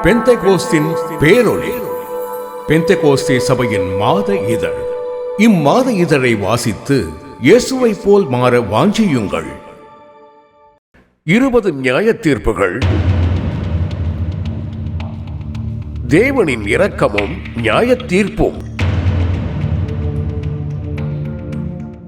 பெந்தெகோஸ்தின் பேரொளி. பெந்தெகோஸ்தே சபையின் மாத இதழ். இம்மாத இதழை வாசித்து இயேசுவை போல் மாற வாஞ்சியுங்கள். 20 நியாய தீர்ப்புகள். தேவனின் இரக்கமும் நியாய தீர்ப்பும்.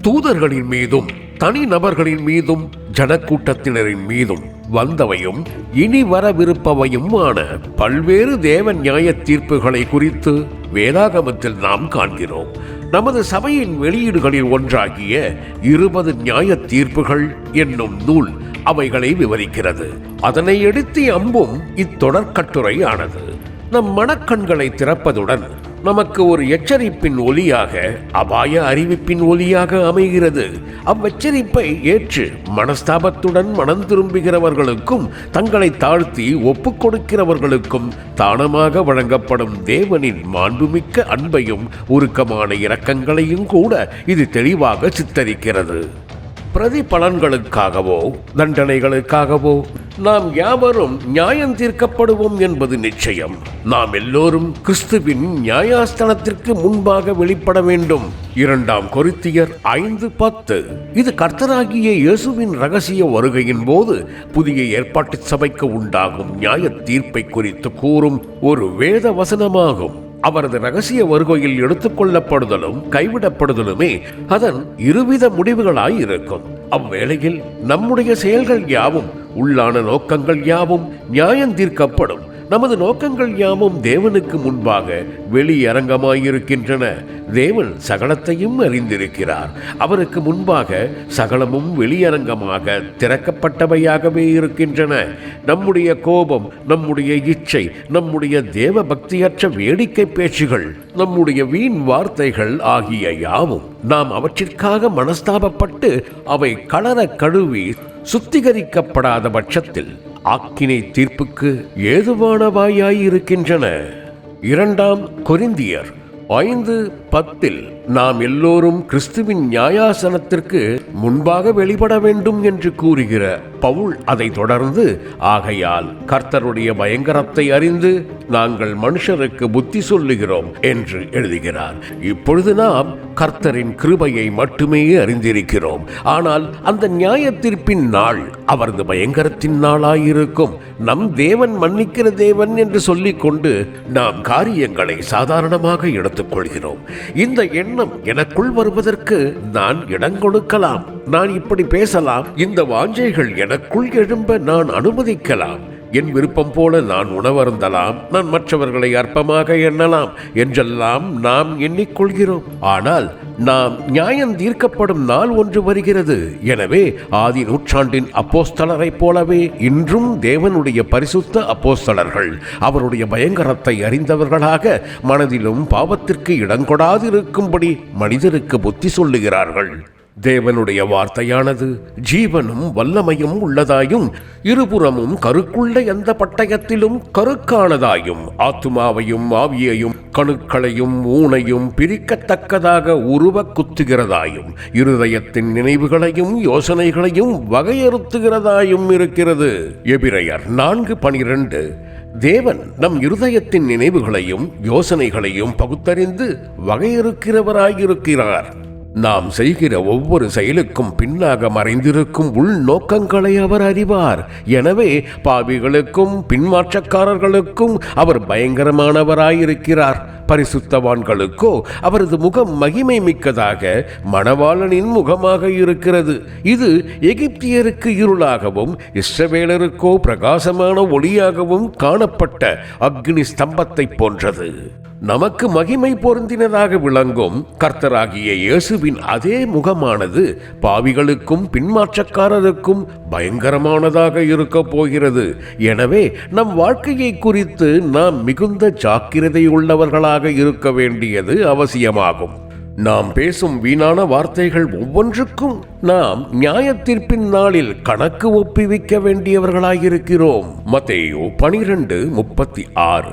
தூதர்களின் மீதும் தனிநபர்களின் மீதும் ஜனக்கூட்டத்தினரின் மீதும் வந்தவையும் இனி வரவிருப்பவையுமான பல்வேறு தேவ நியாய தீர்ப்புகளை குறித்து வேதாகமத்தில் நாம் காண்கிறோம். நமது சபையின் வெளியீடுகளில் ஒன்றாகிய 20 நியாய தீர்ப்புகள் என்னும் நூல் அவைகளை விவரிக்கிறது. அதனை எடுத்து அம்பும் இத்தொடர் கட்டுரை ஆனது. நம் மனக்கண்களை திறப்பதுடன் நமக்கு ஒரு எச்சரிப்பின் ஒலியாக, அபாய அறிவிப்பின் ஒலியாக அமைகிறது. அவ்வெச்சரிப்பை ஏற்று மனஸ்தாபத்துடன் மனம் திரும்புகிறவர்களுக்கும் தங்களை தாழ்த்தி ஒப்புக் கொடுக்கிறவர்களுக்கும் தானமாக வழங்கப்படும் தேவனின் மாண்புமிக்க அன்பையும் உருக்கமான இரக்கங்களையும் கூட இது தெளிவாக சித்தரிக்கிறது. பிரதிபலன்களுக்காகவோ தண்டனைகளுக்காகவோ நாம் யாவரும் நியாயம் தீர்க்கப்படுவோம் என்பது நிச்சயம். நாம் எல்லோரும் கிறிஸ்துவின் நியாயாஸ்தலத்திற்கு முன்பாக வெளிப்பட வேண்டும். 2 கொரிந்தியர் 5:10. இது கர்த்தராகிய இயேசுவின் இரகசிய வருகையின் போது புதிய ஏற்பாட்டு சபைக்கு உண்டாகும் நியாய தீர்ப்பை குறித்து கூறும் ஒரு வேத வசனமாகும். அவரது இரகசிய வருகையில் எடுத்துக்கொள்ளப்படுதலும் கைவிடப்படுதலுமே அதன் இருவித முடிவுகளாய் இருக்கும். அவ்வேளையில் நம்முடைய செயல்கள் யாவும், உள்ளான நோக்கங்கள் யாவும் நியாயம் தீர்க்கப்படும். நமது நோக்கங்கள் யாவும் தேவனுக்கு முன்பாக வெளியரங்கமாயிருக்கின்றன. தேவன் சகலத்தையும் அறிந்திருக்கிறார். அவருக்கு முன்பாக சகலமும் வெளியரங்கமாக திறக்கப்பட்டவையாகவே இருக்கின்றன. நம்முடைய கோபம், நம்முடைய இச்சை, நம்முடைய தேவ பக்தியற்ற வேடிக்கை பேச்சுகள், நம்முடைய வீண் வார்த்தைகள் ஆகிய யாவும் நாம் அவற்றிற்காக மனஸ்தாபப்பட்டு அவை கலர கழுவி சுத்திகரிக்கப்படாத பட்சத்தில் ஆக்கினை தீர்ப்புக்கு ஏதுவானவாயிருக்கின்றன. 2 கொரிந்தியர் 5:10 நாம் எல்லோரும் கிறிஸ்துவின் நியாயாசனத்திற்கு முன்பாக வெளிப்பட வேண்டும் என்று கூறுகிற பவுல் அதை தொடர்ந்து, ஆகையால் கர்த்தருடைய பயங்கரத்தை அறிந்து நாங்கள் மனுஷருக்கு புத்தி சொல்லுகிறோம் என்று எழுதுகிறார். இப்பொழுது நாம் கர்த்தரின் கிருபையை மட்டுமே அறிந்திருக்கிறோம். ஆனால் அந்த நியாய தீர்ப்பின் நாள் அவரது பயங்கரத்தின் நாளாயிருக்கும். நம் தேவன் மன்னிக்கிற தேவன் என்று சொல்லிக் கொண்டு நாம் காரியங்களை சாதாரணமாக எடுத்துக்கொள்கிறோம். இந்த எண்ணம் எனக்குள் வருவதற்கு நான் இடம் கொடுக்கலாம். நான் இப்படி பேசலாம். இந்த வாஞ்சைகள் எனக்குள் எழும்ப நான் அனுமதிக்கலாம். என் விருப்பம் போல நான் உணவருந்தலாம். நான் மற்றவர்களை அற்பமாக எண்ணலாம் என்றெல்லாம் நாம் எண்ணிக்கொள்கிறோம். ஆனால் நாம் நியாயம் தீர்க்கப்படும் நாள் ஒன்று வருகிறது. எனவே ஆதி நூற்றாண்டின் அப்போஸ்தலரை போலவே இன்றும் தேவனுடைய பரிசுத்த அப்போஸ்தலர்கள் அவருடைய பயங்கரத்தை அறிந்தவர்களாக மனதிலும் பாவத்திற்கு இடங்கொடாதிருக்கும்படி மனிதருக்கு புத்தி சொல்லுகிறார்கள். தேவனுடைய வார்த்தையானது ஜீவனும் வல்லமையும் உள்ளதாயும் இருபுறமும் கருக்குள்ள எந்த பட்டயத்திலும் கருக்கானதாயும் ஆத்துமாவையும் ஆவியையும் கணுக்களையும் ஊனையும் பிரிக்கத்தக்கதாக உருவ குத்துகிறதாயும் இருதயத்தின் நினைவுகளையும் யோசனைகளையும் வகையறுத்துகிறதாயும் இருக்கிறது. எபிரெயர் 4:12. தேவன் நம் இருதயத்தின் நினைவுகளையும் யோசனைகளையும் பகுத்தறிந்து வகையறுக்கிறவராயிருக்கிறார். நாம் செய்கிற ஒவ்வொரு செயலுக்கும் பின்னாக மறைந்திருக்கும் உள் நோக்கங்களை அவர் அறிவார். எனவே பாவிகளுக்கும் பின்மாற்றக்காரர்களுக்கும் அவர் பயங்கரமானவராயிருக்கிறார். பரிசுத்தவான்களுக்கோ அவரது முகம் மகிமை மிக்கதாக மணவாளனின் முகமாக இருக்கிறது. இது எகிப்தியருக்கு இருளாகவும் இஸ்ரவேலருக்கோ பிரகாசமான ஒளியாகவும் காணப்பட்ட அக்னி ஸ்தம்பத்தை போன்றது. நமக்கு மகிமை பொருந்தினதாக விளங்கும் கர்த்தராகிய இயேசுவின் அதே முகமானது பாவிகளுக்கும் பின்மாற்றக்காரருக்கும் பயங்கரமானதாக இருக்க போகிறது. எனவே நம் வாழ்க்கையை குறித்து நாம் மிகுந்த ஜாக்கிரதை உள்ளவர்களாக இருக்க வேண்டியது அவசியமாகும். நாம் பேசும் வீணான வார்த்தைகள் ஒவ்வொன்றுக்கும் நாம் நியாய தீர்ப்பின் நாளில் கணக்கு ஒப்புவிக்க வேண்டியவர்களாயிருக்கிறோம். மத்தேயு 12:36.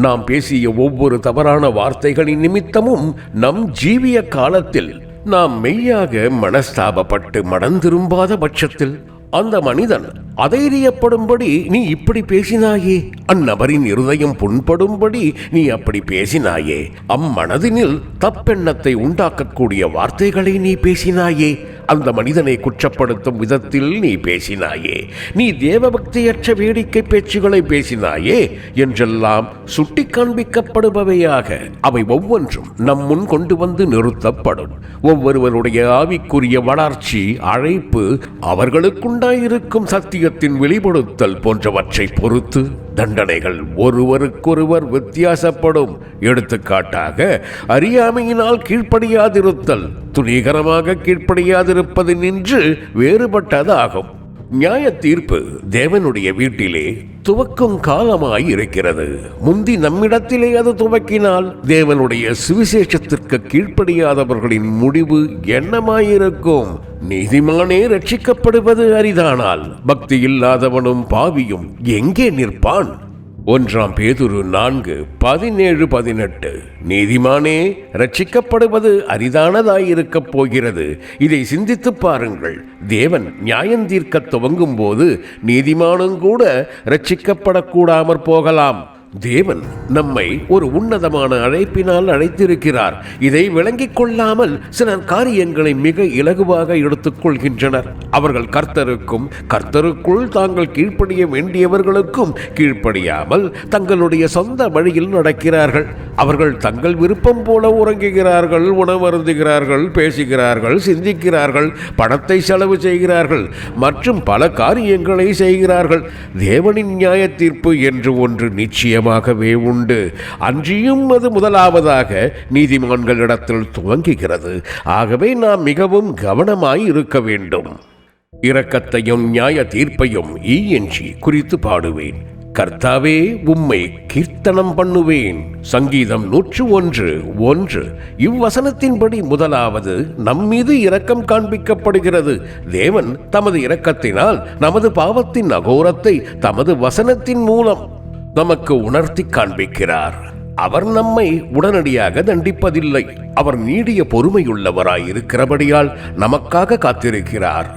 நாம் பேசிய ஒவ்வொரு தவறான வார்த்தைகளின் நிமித்தமும் நம் ஜீவிய காலத்தில் நாம் மெய்யாக மனஸ்தாபப்பட்டு மனம் திரும்பாத பட்சத்தில் அந்த மனிதன் அதைரியப்படும்படி நீ இப்படி பேசினாயே, அந்நபரின் இருதயம் புண்படும்படி நீ அப்படி பேசினாயே, அம்மனதினில் தப்பெண்ணத்தை உண்டாக்கக்கூடிய வார்த்தைகளை நீ பேசினாயே, அந்த மனிதனை குற்றப்படுத்தும் விதத்தில் நீ பேசினாயே, நீ தேவபக்தியற்ற வேடிக்கை பேச்சுகளை பேசினாயே என்றெல்லாம் சுட்டி காண்பிக்கப்படுபவையாக அவை ஒவ்வொன்றும் நம் முன் கொண்டு வந்து நிறுத்தப்படும். ஒவ்வொருவருடைய ஆவிக்குரிய வளர்ச்சி, அழைப்பு, அவர்களுக்குண்டாயிருக்கும் சத்தியத்தின் வெளிப்படுத்தல் போன்றவற்றை பொறுத்து தண்டனைகள் ஒருவருக்கொருவர் வித்தியாசப்படும். எடுத்துக்காட்டாக, அறியாமையினால் கீழ்ப்படியாதிருத்தல் துணிகரமாக கீழ்ப்படியாதிருப்பது நின்று வேறுபட்டதாகும். நியாய தீர்ப்பு தேவனுடைய வீட்டிலே துவக்கும் காலமாய் இருக்கிறது. முந்தி நம்மிடத்திலே அது துவக்கினால் தேவனுடைய சுவிசேஷத்திற்கு கீழ்ப்படியாதவர்களின் முடிவு என்னமாயிருக்கும்? நீதிமானே ரட்சிக்கப்படுவது அரிதானால் பக்தி இல்லாதவனும் பாவியும் எங்கே நிற்பான்? 1 பேதுரு 4:17-18. நீதிமானே ரட்சிக்கப்படுவது அரிதானதாயிருக்கப் போகிறது. இதை சிந்தித்து பாருங்கள். தேவன் நியாயந்தீர்க்க துவங்கும் போது நீதிமானும் கூட ரட்சிக்கப்படக்கூடாமற் போகலாம். தேவன் நம்மை ஒரு உன்னதமான அழைப்பினால் அழைத்திருக்கிறார். இதை விளங்கிக் கொள்ளாமல் சிலர் காரியங்களை மிக இலகுவாக எடுத்துக்கொள்கின்றனர். அவர்கள் கர்த்தருக்கும் கர்த்தருக்குள் தாங்கள் கீழ்ப்படிய வேண்டியவர்களுக்கும் கீழ்ப்படியாமல் தங்களுடைய சொந்த வழியில் நடக்கிறார்கள். அவர்கள் தங்கள் விருப்பம் போல உறங்குகிறார்கள், உணவருந்துகிறார்கள், பேசுகிறார்கள், சிந்திக்கிறார்கள், பணத்தை செலவு செய்கிறார்கள் மற்றும் பல காரியங்களை செய்கிறார்கள். தேவனின் நியாய தீர்ப்பு என்று ஒன்று நிச்சயமாகவே உண்டு. அன்றியும் அது முதலாவதாக நீதிமான்களிடத்தில் துவங்குகிறது. ஆகவே நாம் மிகவும் கவனமாய் இருக்க வேண்டும். இரக்கத்தையும் நியாய தீர்ப்பையும் ஈயஞ்சி குறித்து பாடுவேன். கர்த்தாவே, உம்மை கீர்த்தனம் பண்ணுவேன். சங்கீதம் 101:1. இவ்வசனத்தின்படி முதலாவது நம்மீது இரக்கம் காண்பிக்கப்படுகிறது. தேவன் தமது இரக்கத்தினால் நமது பாவத்தின் அகோரத்தை தமது வசனத்தின் மூலம் நமக்கு உணர்த்தி காண்பிக்கிறார். அவர் நம்மை உடனடியாக தண்டிப்பதில்லை. அவர் நீடிய பொறுமையுள்ளவராய் இருக்கிறபடியால் நமக்காக காத்திருக்கிறார்.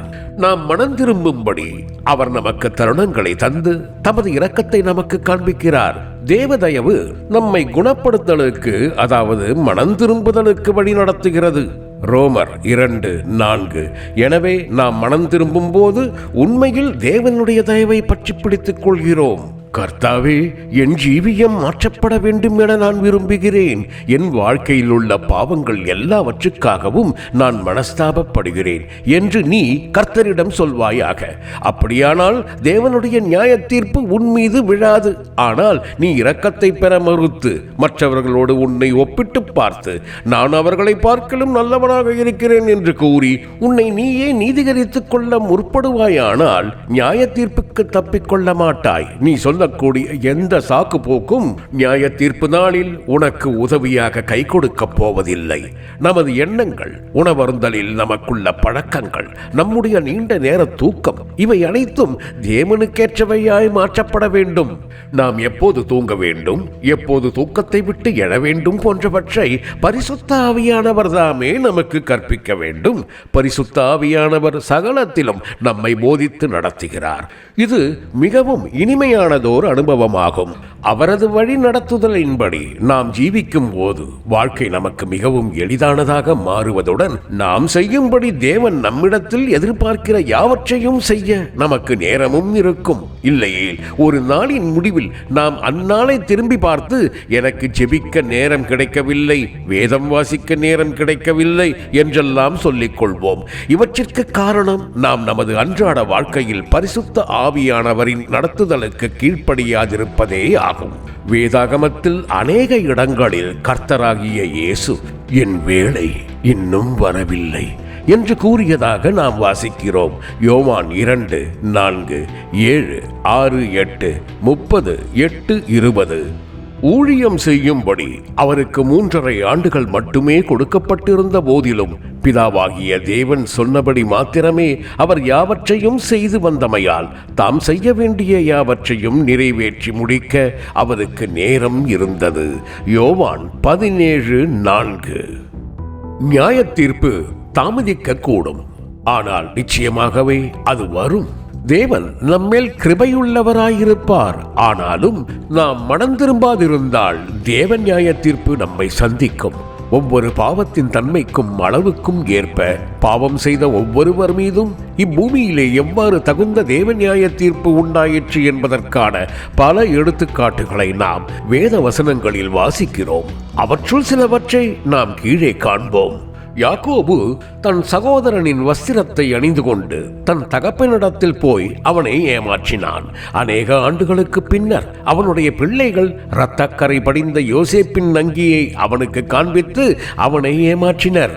நாம் மனம் திரும்பும்படி அவர் நமக்கு தருணங்களை தந்து தமது இரக்கத்தை நமக்கு காண்பிக்கிறார். தேவதயவு நம்மை குணப்படுத்தலுக்கு, அதாவது மனம் திரும்புதலுக்கு வழி நடத்துகிறது. ரோமர் 2:4. எனவே நாம் மனம் திரும்பும் போது உண்மையில் தேவனுடைய தயவை பற்றி பிடித்துக் கொள்கிறோம். கர்த்தாவே, என் ஜீவியம் மாற்றப்பட வேண்டும் என நான் விரும்புகிறேன். என் வாழ்க்கையில் உள்ள பாவங்கள் எல்லாவற்றுக்காகவும் நான் மனஸ்தாபப்படுகிறேன் என்று நீ கர்த்தரிடம் சொல்வாயாக. அப்படியானால் தேவனுடைய நியாய தீர்ப்பு உன் மீது விழாது. ஆனால் நீ இரக்கத்தை பெற மறுத்து மற்றவர்களோடு உன்னை ஒப்பிட்டு பார்த்து நான் அவர்களை பார்க்கலும் நல்லவனாக இருக்கிறேன் என்று கூறி உன்னை நீயே நீதிகரித்துக் கொள்ள முற்படுவாயானால் நியாய தீர்ப்புக்கு தப்பிக்கொள்ள மாட்டாய். நீ சொல்லக்கூடிய எந்த சாக்கு போக்கும் நியாய தீர்ப்பு நாளில் உனக்கு உதவியாக கை கொடுக்கப் போவதில்லை. நமது எண்ணங்கள், உணவருந்தலில் நமக்குள்ள பழக்கங்கள், நம்முடைய நீண்ட நேர தூக்கம், இவை அனைத்தும் தேவனுக்கேற்றவையாய் மாற்றப்பட வேண்டும். நாம் எப்போது தூங்க வேண்டும், எப்போது தூக்கத்தை விட்டு எழ வேண்டும் போன்றவற்றை பரிசுத்த ஆவியானவர் தாமே நமக்கு கற்பிக்க வேண்டும். பரிசுத்த ஆவியானவர் சகலத்திலும் நம்மை போதித்து நடத்துகிறார். இது மிகவும் இனிமையானதோர் அனுபவமாகும். அவரது வழி நடத்துதலின்படி நாம் ஜீவிக்கும் போது வாழ்க்கை நமக்கு மிகவும் எளிதானதாக மாறுவதுடன் நாம் செய்யும்படி தேவன் நம்மிடத்தில் எதிர்பார்க்கிற யாவற்றையும் செய்ய நமக்கு நேரமும் இருக்கும். இல்லையே ஒரு நாளின் முடிவில் நாம் அந்நாளை திரும்பி பார்த்து எனக்கு ஜெபிக்க நேரம் கிடைக்கவில்லை, வேதம் வாசிக்க நேரம் கிடைக்கவில்லை என்றெல்லாம் சொல்லிக் கொள்வோம். இவற்றிற்கு காரணம் நாம் நமது அன்றாட வாழ்க்கையில் பரிசுத்த ஆவியானவரின் நடத்துதலுக்கு கீழ்ப்படியாதிருப்பதே ஆகும். வேதாகமத்தில் அநேக இடங்களில் கர்த்தராகிய இயேசு என் வேளை இன்னும் வரவில்லை என்று கூறியதாக நாம் வாசிக்கிறோம். யோவான் 2:4, 7, 6, 8, 30, 8, 20. ஊழியம் செய்யும்படி அவருக்கு 3.5 ஆண்டுகள் மட்டுமே கொடுக்கப்பட்டிருந்த போதிலும் பிதாவாகிய தேவன் சொன்னபடி மாத்திரமே அவர் யாவற்றையும் செய்து வந்தமையால் தாம் செய்ய வேண்டிய யாவற்றையும் நிறைவேற்றி முடிக்க அவருக்கு நேரம் இருந்தது. யோவான் 17:4. நியாய தீர்ப்பு தாமதிக்க கூடும், ஆனால் நிச்சயமாகவே அது வரும். தேவன் நம்மேல் கிருபையுள்ளவராயிருப்பார். ஆனாலும் நாம் மனம் திரும்பாதிருந்தால் தேவ நியாய தீர்ப்பு நம்மை சந்திக்கும். ஒவ்வொரு பாவத்தின் தன்மைக்கும் அளவுக்கும் ஏற்ப பாவம் செய்த ஒவ்வொருவர் மீதும் இப்பூமியிலே எவ்வாறு தகுந்த தேவ நியாய தீர்ப்பு உண்டாயிற்று என்பதற்கான பல எடுத்துக்காட்டுகளை நாம் வேத வசனங்களில் வாசிக்கிறோம். அவற்றுள் சிலவற்றை நாம் கீழே காண்போம். யாக்கோபு தன் சகோதரனின் வஸ்திரத்தை அணிந்து கொண்டு தன் தகப்பனிடத்தில் போய் அவனை ஏமாற்றினான். அநேக ஆண்டுகளுக்கு பின்னர் அவனுடைய பிள்ளைகள் இரத்தக்கரை படிந்த யோசேப்பின் அங்கியை அவனுக்கு காண்பித்து அவனை ஏமாற்றினர்.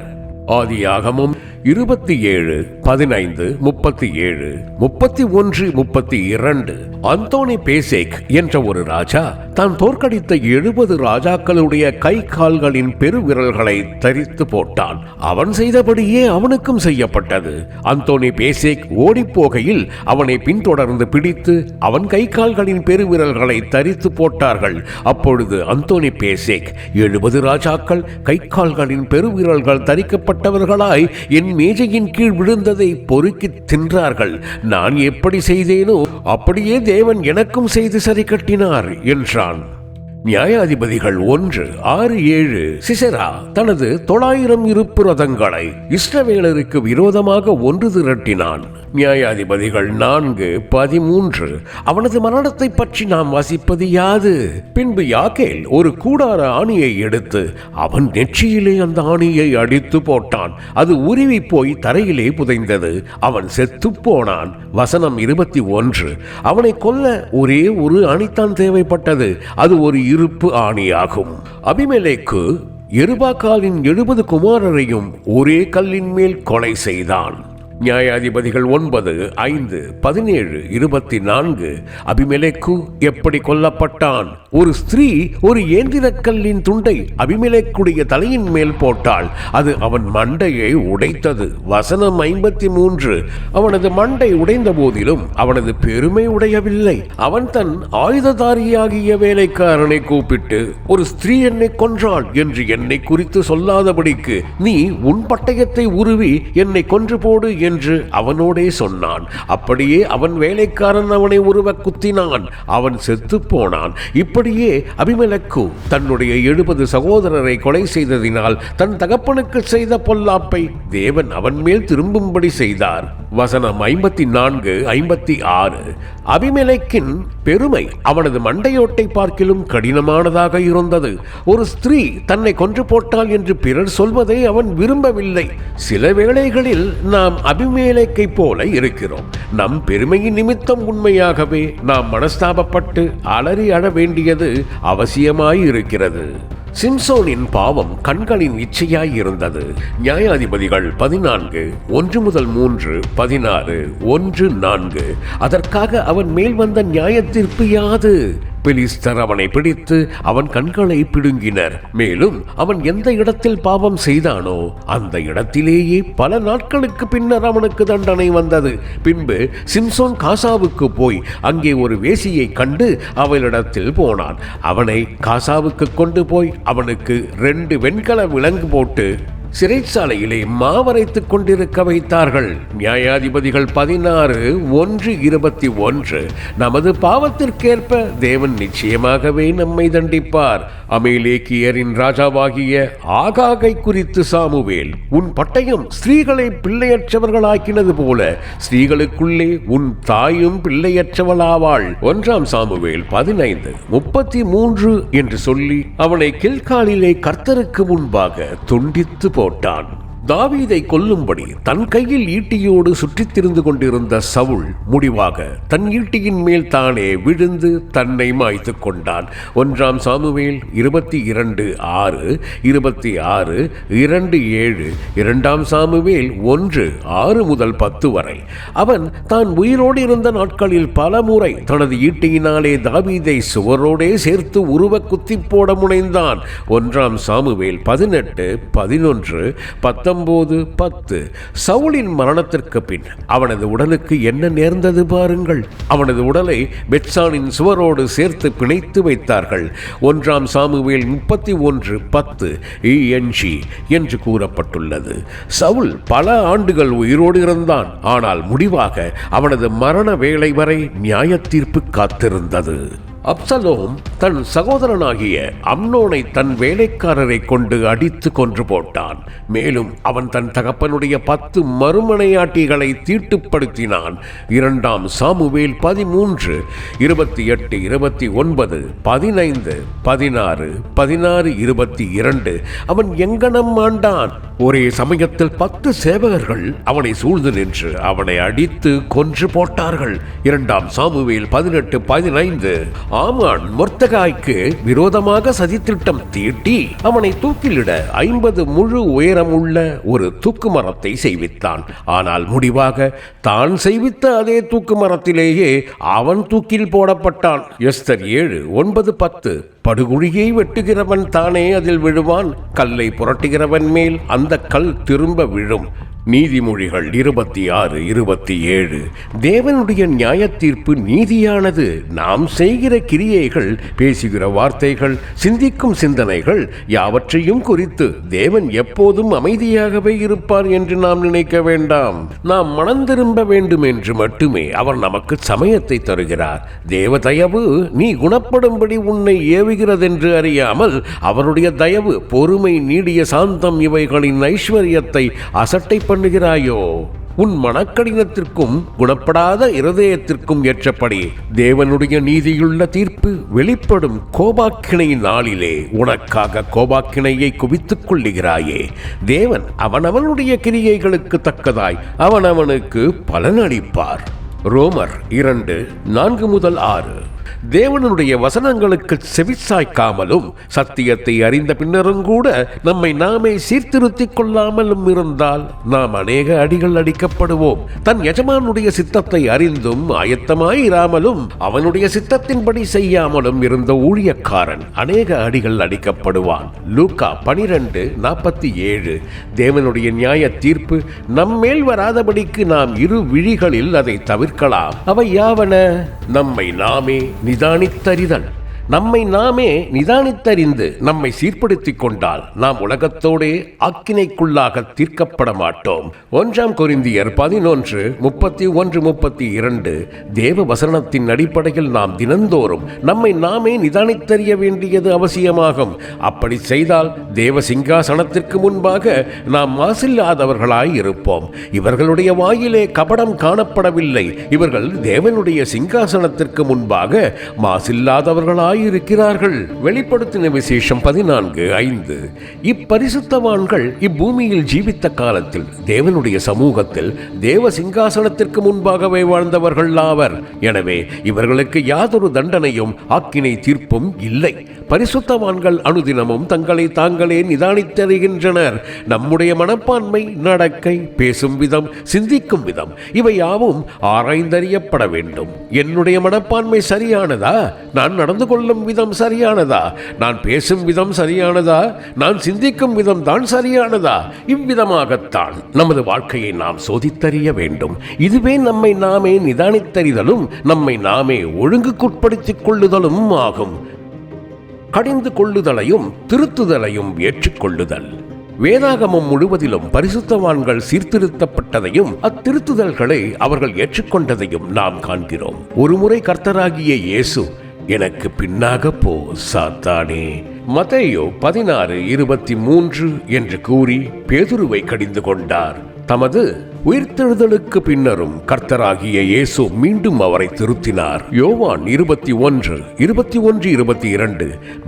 ஆதியாகமம் 27:15-37-31-32. அந்தோனி பேசேக் என்ற ஒரு ராஜா தான் தோற்கடித்த 70 ராஜாக்களுடைய கை கால்களின் பெருவிரல்களை தரித்து போட்டான். அவன் செய்தபடியே அவனுக்கும் செய்யப்பட்டது. அந்தோனி பேசேக் ஓடிப்போகையில் அவனை பின்தொடர்ந்து பிடித்து அவன் கை கால்களின் பெருவிரல்களை தரித்து போட்டார்கள். அப்பொழுது அந்தோனி பேசேக் 70 ராஜாக்கள் கை கால்களின் பெருவிரல்கள் தரிக்கப்பட்டவர்களாய் என் மேஜையின் கீழ் விழுந்ததை பொறுக்கி தின்றார்கள். நான் எப்படி செய்தேனோ அப்படியே தேவன் எனக்கும் செய்து சரி கட்டினார் என்றான். நியாயாதிபதிகள் 1:6-7. சிசெரா தனது 900 இருப்பு ரதங்களை இஸ்ரவேலருக்கு விரோதமாக ஒன்று திரட்டினான். நியாயாதிபதிகள் 4:13. அவனது மரணத்தை பற்றி நாம் வாசிப்பது யாது? பின்பு யாக்கேல் ஒரு கூடார ஆணியை எடுத்து அவன் நெற்றியிலே அந்த ஆணியை அடித்து போட்டான். அது உருவி போய் தரையிலே புதைந்தது. அவன் செத்து போனான். வசனம் 21. அவனை கொல்ல ஒரே ஒரு ஆணித்தான் தேவைப்பட்டது. அது ஒரு இருப்பு ஆணியாகும். அபிமெலேக்கு எருபாகாலின் 70 குமாரரையும் ஒரே கல்லின் மேல் கொலை செய்தான். நியாயாதிபதிகள் 9:5-17-24. அபிமெலேக்கு எப்படி கொல்லப்பட்டான்? ஒரு ஸ்திரீ ஒரு ஏந்திரக்கல்லின் துண்டை அபிமெலேக்குடைய தலையின் மேல் போட்டாள். அது அவன் மண்டையை உடைத்தது. வசனம் 53. அவனது மண்டை உடைந்த போதிலும் அவனது பெருமை உடையவில்லை. அவன் தன் ஆயுததாரியாகிய வேலைக்காரனை கூப்பிட்டு, ஒரு ஸ்திரீ என்னை கொன்றாள் என்று என்னை குறித்து சொல்லாதபடிக்கு நீ உன் பட்டயத்தை உருவி என்னை கொன்று போடு என்று அவனோடே சொன்னான். அப்படியே அவன் வேலைக்காரன் அவனை உருவ குத்தினான். அவன் செத்து போனான். இப்படியே அபிமெலேக்கு தன்னுடைய 70 சகோதரரை கொலை செய்ததினால் தன் தகப்பனுக்கு செய்த பொல்லாப்பை தேவன் அவன் மேல் திரும்பும்படி செய்தார். வசனம் 54-56. அபிமெலேக்கின் பெருமை அவனது மண்டையோட்டை பார்க்கிலும் கடினமானதாக இருந்தது. ஒரு ஸ்திரீ தன்னை கொன்று போட்டாள் என்று பிறர் சொல்வதை அவன் விரும்பவில்லை. சில வேளைகளில் நாம் அபிமெலேக்கை போல இருக்கிறோம். நம் பெருமையின் நிமித்தம் உண்மையாகவே நாம் மனஸ்தாபப்பட்டு அலறி அழ வேண்டியது அவசியமாயிருக்கிறது. சிம்சோனின் பாவம் கண்களின் இச்சையாய் இருந்தது. நியாயாதிபதிகள் 14:1-3, 16:1-4. அதற்காக அவன் மேல் வந்த நியாய தீர்ப்பு யாது? பெலிஸ்தர் அவனை பிடித்து அவன் கண்களை பிடுங்கினர். மேலும் அவன் எந்த இடத்தில் பாவம் செய்தானோ அந்த இடத்திலேயே பல நாட்களுக்கு பின்னர் அவனுக்கு தண்டனை வந்தது. பின்பு சிம்சோன் காசாவுக்கு போய் அங்கே ஒரு வேசியை கண்டு அவளிடத்தில் போனான். அவனை காசாவுக்கு கொண்டு போய் அவனுக்கு 2 வெண்கல விலங்கு போட்டு சிறைச்சாலையிலே மாவரைத்துக் கொண்டிருக்க வைத்தார்கள். நியாயாதிபதிகள் 16:1-21. நமது பாவத்திற்கேற்ப தேவன் நிச்சயமாகவே நம்மை தண்டிப்பார். அமலேக்கியரின் ராஜாவாகிய ஆகாகை குறித்து சாமுவேல், உன் பட்டயம் ஸ்திரீகளை பிள்ளையற்றவர்களாக்கினது போல ஸ்திரீகளுக்குள்ளே உன் தாயும் பிள்ளையற்றவளாவாள். 1 சாமுவேல் 15:33 என்று சொல்லி அவனை கில்காலிலே கர்த்தருக்கு முன்பாக துண்டித்து போட்டான். தாவீதை கொல்லும்படி தன் கையில் ஈட்டியோடு சுற்றித் திரிந்து கொண்டிருந்த சவுல் முடிவாக தன் ஈட்டியின் மேல் தானே விழுந்து தன்னை மாய்த்து கொண்டான். 1 சாமுவேல் 22:6, 26, 2:7, 2 சாமுவேல் 1:6-10 வரை. அவன் தான் உயிரோடு இருந்த நாட்களில் பல முறை தனது ஈட்டியினாலே தாவீதை சுவரோடே சேர்த்து உருவ குத்தி போட முனைந்தான். 1 சாமுவேல் 18, 11, 19 19:10. சவுலின் மரணத்திற்கு பின் அவனது உடலுக்கு என்ன நேர்ந்தது பாருங்கள். அவனது உடலை பெத்சானின் சுவரோடு சேர்த்து பிணைத்து வைத்தார்கள். 1 சாமுவேல் 31:10 ENG என்று கூறப்பட்டுள்ளது. சவுல் பல ஆண்டுகள் உயிரோடு இருந்தான். ஆனால் முடிவாக அவனது மரண வேளை வரை நியாய தீர்ப்பு காத்திருந்தது. அப்சலோம் தன் சகோதரனாகிய அம்னோனை தன் வேலைக்காரரை கொண்டு அடித்து கொன்று போட்டான். மேலும் அவன் தன் தகப்பனுடைய 10 மறுமனையாட்டிகளை தீட்டுப்படுத்தினான். 2 சாமுவேல் 13, 28, 29, 15, 16, 16, 22. அவன் எங்கனம் ஆண்டான். ஒரே சமயத்தில் 10 சேவகர்கள் அவனை சூழ்ந்து நின்று அவனை அடித்து கொன்று போட்டார்கள். 2 சாமுவேல் 18, 15. ஆமான் மொர்தெகாய்க்கு விரோதமாக சதித்திட்டம் தீட்டி அவனை தூக்கிலிட 50 முழு உயரமுள்ள ஒரு தூக்கு மரத்தை செய்வித்தான். ஆனால் முடிவாக தான் செய்வித்த அதே தூக்கு மரத்திலேயே அவன் தூக்கில் போடப்பட்டான். எஸ்தர் 7, 9, 10. படுகுழியை வெட்டுகிறவன் தானே அதில் விழுவான். கல்லை புரட்டுகிறவன் மேல் அந்த கல் திரும்ப விழும். நீதிமொழிகள் 26, 27. தேவனுடைய நியாய தீர்ப்பு நீதியானது. நாம் செய்கிற கிரியைகள், பேசுகிற வார்த்தைகள், சிந்திக்கும் சிந்தனைகள் யாவற்றையும் குறித்து தேவன் எப்போதும் அமைதியாகவே இருப்பார் என்று நாம் நினைக்க வேண்டாம். நாம் மனம் திரும்ப வேண்டும் என்று மட்டுமே அவர் நமக்கு சமயத்தை தருகிறார். தேவ தயவு நீ குணப்படும்படி உன்னை ஏவுகிறதென்று அறியாமல் அவருடைய தயவு, பொறுமை, நீடிய சாந்தம் இவைகளின் ஐஸ்வர்யத்தை அசட்டை பண்ணுகிறாயோ? உன் மனக்கடினத்திற்கும் குணப்படாத இருதயத்திற்கும் ஏற்றபடி தேவனுடைய நீதியுள்ள தீர்ப்பு வெளிப்படும் கோபாக்கினை நாளிலே உனக்காக கோபாக்கினையை குவித்துக் கொள்ளுகிறாயே. தேவன் அவனவனுடைய கிரியைகளுக்கு தக்கதாய் அவனவனுக்கு பலனளிப்பார். ரோமர் 2, 4-6. தேவனுடைய வசனங்களுக்கு செவிசாய்க்காமலும் சத்தியத்தை அறிந்த பின்னரும் கூட நம்மை நாமே சீர்திருத்திக் கொள்ளாமலும் இருந்தால் நாம் அநேக அடிகள் அடிக்கப்படுவோம். தன் எஜமானுடைய சித்தத்தை அறிந்தும் ஆயத்தமாயிராமலும் அவனுடைய சித்தத்தின்படி செய்யாமலும் இருந்த ஊழியக்காரன் அநேக அடிகள் அடிக்கப்படுவான். லூக்கா 12:47. தேவனுடைய நியாய தீர்ப்பு நம்மேல் வராதபடிக்கு நாம் இரு விழிகளில் அதை தவிர்க்கலாம். அவை யாவன? நம்மை நாமே நிதானித்தறிதல். நம்மை நாமே நிதானித்தறிந்து நம்மை சீர்படுத்திக் கொண்டால் நாம் உலகத்தோடே ஆக்கினைக்குள்ளாக தீர்க்கப்பட மாட்டோம். 1 கொரிந்தியர் 11, 31, 32. தேவ வசனத்தின் அடிப்படையில் நாம் தினந்தோறும் நம்மை நாமே நிதானித்தறிய வேண்டியது அவசியமாகும். அப்படி செய்தால் தேவ சிங்காசனத்திற்கு முன்பாக நாம் மாசில்லாதவர்களாய் இருப்போம். இவர்களுடைய வாயிலே கபடம் காணப்படவில்லை. இவர்கள் தேவனுடைய சிங்காசனத்திற்கு முன்பாக மாசில்லாதவர்களாய் இருக்கிறார்கள். வெளிப்படுத்தின விசேஷம் 14:5. இப்பரிசுத்தவான்கள் இப்பூமியில் ஜீவித்த காலத்தில் தேவனுடைய சமூகத்தில் தேவ சிங்காசனத்திற்கு முன்பாகவே வாழ்ந்தவர்கள் ஆவர். எனவே இவர்களுக்கு யாதொரு தண்டனையும் ஆக்கினை தீர்ப்பும் இல்லை. பரிசுத்தவான்கள் அனுதினமும் தங்களை தாங்களே நிதானித்தறிகின்றனர். நம்முடைய மனப்பான்மை, நடக்கை, பேசும் விதம், சிந்திக்கும் விதம் இவை யாவும் ஆராய்ந்தறியப்பட வேண்டும். என்னுடைய மனப்பான்மை சரியானதா? நான் நடந்து கொள்ளும் விதம் சரியானதா? நான் பேசும் விதம் சரியானதா? நான் சிந்திக்கும் விதம் தான் சரியானதா? இவ்விதமாகத்தான் நமது வாழ்க்கையை நாம் சோதித்தறிய வேண்டும். இதுவே நம்மை நாமே நிதானித்தறிதலும் நம்மை நாமே ஒழுங்குக்குட்படுத்திக் கொள்ளுதலும் ஆகும். கடிந்து கொள்ளுதலையும் திருத்துதலையும் ஏற்றுக்கொள்ளுதல். வேதாகமம் முழுவதிலும் பரிசுத்தவான்கள் சீர்திருத்தப்பட்டதையும் அத்திருத்துதல்களை அவர்கள் ஏற்றுக்கொண்டதையும் நாம் காண்கிறோம். ஒருமுறை கர்த்தராகிய இயேசு, எனக்கு பின்னாக போ சாத்தானே, மத்தேயு 16:23 என்று கூறி பேதுருவை கடிந்து கொண்டார். தமது உயிர்த்தெழுதலுக்கு பின்னரும் கர்த்தராகிய இயேசு மீண்டும் அவரை திருத்தினார். யோவான் 21:21-22.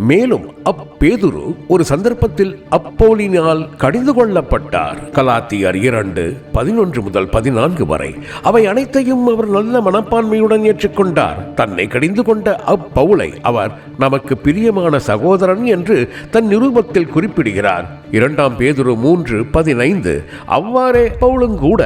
மேலும் அப்பேதுரு ஒரு சந்தர்ப்பத்தில் அப்போலினால் கடிந்து கொள்ளப்பட்டார். கலாத்தியர் 2:11-14 வரை. அவை அனைத்தையும் அவர் நல்ல மனப்பான்மையுடன் ஏற்றுக்கொண்டார். தன்னை கடிந்து கொண்ட அப்பவுலை அவர் நமக்கு பிரியமான சகோதரன் என்று தன் நிருபத்தில் குறிப்பிடுகிறார். 2 பேதுரு 3:15. அவ்வாறே பவுலும் கூட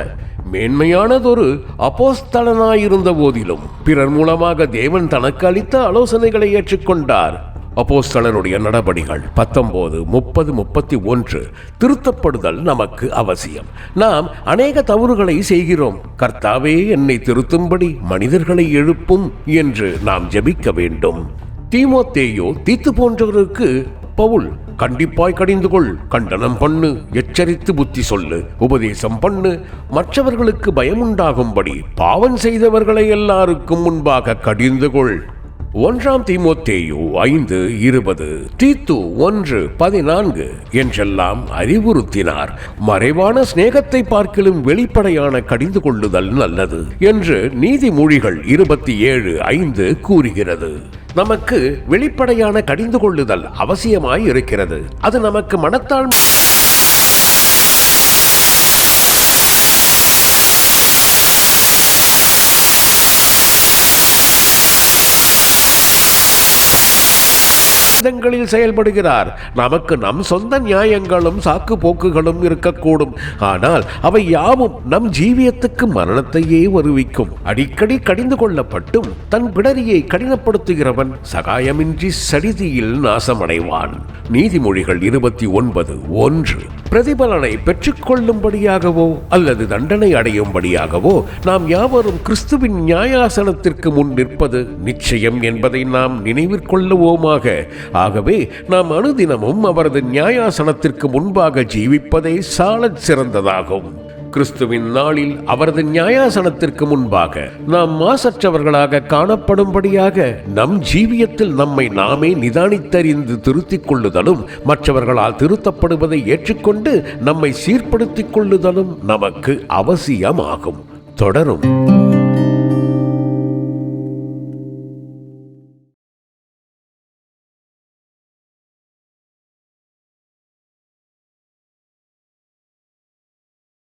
மேன்மையானதொரு அப்போஸ்தலனாயிருந்த போதிலும் பிறர் மூலமாக தேவன் தனக்கு அளித்த ஆலோசனைகளை ஏற்றுக்கொண்டார். அப்போஸ்தலருடைய நடபடிகள் 19, 30, 31. திருத்தப்படுதல் நமக்கு அவசியம். நாம் அநேக தவறுகளை செய்கிறோம். கர்த்தாவே என்னை திருத்தும்படி மனிதர்களை எழுப்பும் என்று நாம் ஜெபிக்க வேண்டும். தீமோத்தேயு, தீத்து போன்றவருக்கு பவுல், கண்டிப்பாய் கடிந்து கொள், கண்டனம் பண்ணு, எச்சரித்து புத்தி சொல்லு, உபதேசம் பண்ணு, மற்றவர்களுக்கு பயமுண்டாகும்படி பாவம் செய்தவர்களை எல்லாருக்கும் முன்பாக கடிந்து கொள். 1 தீமோத்தேயு 5:20, தீத்து 1:14 என்றெல்லாம் அறிவுறுத்தினார். மறைவான சிநேகத்தை பார்க்கிலும் வெளிப்படையான கடிந்து கொள்ளுதல் நல்லது என்று நீதிமொழிகள் 27:5 கூறுகிறது. நமக்கு வெளிப்படையான கடிந்து கொள்ளுதல் அவசியமாய் இருக்கிறது. அது நமக்கு மனத்தாழ்மை விதங்களில் செயல்படுகிறார். நமக்கு நம் சொந்த நியாயங்களும் சாக்கு போக்குகளும் இருக்கக்கூடும். ஆனால் அவை யாவும் நம் ஜீவியத்துக்கு மரணத்தையே வருவிக்கும். அடிக்கடி கடிந்து கொள்ளப்பட்டும் தன் பிடரியை கடினப்படுத்துகிறவன் சகாயமின்றி சடிதியில் நாசமடைவான். நீதிமொழிகள் 29:1. பிரதிபலனை பெற்றுக்கொள்ளும்படியாகவோ அல்லது தண்டனை அடையும்படியாகவோ நாம் யாவரும் கிறிஸ்துவின் நியாயாசனத்திற்கு முன் நிற்பது நிச்சயம் என்பதை நாம் நினைவிற்கொள்ளுவோமாக. ஆகவே நாம் அனுதினமும் அவரது நியாயாசனத்திற்கு முன்பாக ஜீவிப்பதே சாலச் சிறந்ததாகும். கிறிஸ்துவின் நாளில் அவரது நியாயாசனத்திற்கு முன்பாக நாம் மாசற்றவர்களாக காணப்படும்படியாக நம் ஜீவியத்தில் நம்மை நாமே நிதானித்தறிந்து திருத்திக் கொள்ளுதலும் மற்றவர்களால் திருத்தப்படுவதை ஏற்றுக்கொண்டு நம்மை சீர்படுத்திக் கொள்ளுதலும் நமக்கு அவசியமாகும். தொடரும்.